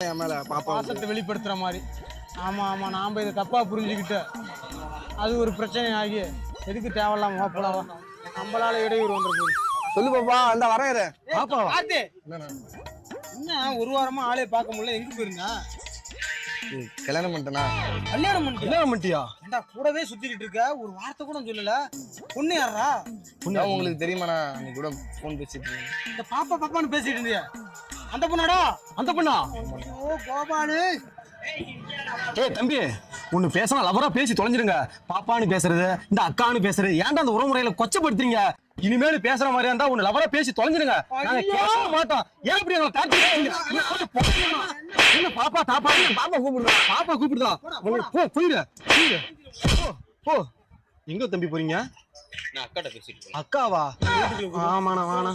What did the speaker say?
என் மேல பாப்பா பாசத்தை வெளிப்படுத்துற மாதிரி. ஆமா ஆமா, நாம இதை தப்பா புரிஞ்சுக்கிட்டு அது ஒரு பிரச்சனை ஆகி எதுக்கு தேவையில்லாம போலாவா நம்மளால இடையூறு வந்துருக்கும். சொல்லு பாப்பா, அந்த வரேன். பாப்பா என்ன ஒரு வாரமா ஆளே பார்க்க முடியல, எங்க போயிருந்தா? கல்யாணம் பண்ணிட்டேனா? கல்யாணம் பண்ணிட்டியா? ஏண்டா கூடவே சுத்திக்கிட்டு இருக்க, ஒரு வார்த்தை கூட சொல்லல. பொண்ணு யாரா? பொண்ணு உங்களுக்கு தெரியுமாண்ணா? நீ கூட போன் பேசிட்டு இருக்கீங்க. இந்த பாப்பா பாப்பான்னு பேசிட்டு இருந்தியா? அந்த பொண்ணாடா? அந்த பொண்ணா? ஓ கோபாலு. ஏய் தம்பி, ஒண்ணு பேசலாம் லவரா பேசி தொலைஞ்சிருங்க. பாப்பான்னு பேசுறது, இந்த அக்கான்னு பேசுறது, ஏன்டா அந்த உறவுமுறையில கொச்சப்படுத்துறீங்க? இனிமேல் பேசுற மாதிரியா இருந்தா ஒண்ணு லவரா பேசி தொலைஞ்சிருங்க. நாங்க பேச மாட்டோம். ஏன் இப்படி எங்களை தாட்டி என்ன பாப்பா தாப்பா? பாப்பா கூப்பிடுறா, பாப்பா கூப்பிடுதா? போ போயிடு போ. எங்க தம்பி போறீங்க? நான் அக்காட்ட பேசிட்டு அக்காவா? ஆமாண்ணா வாண்ணா.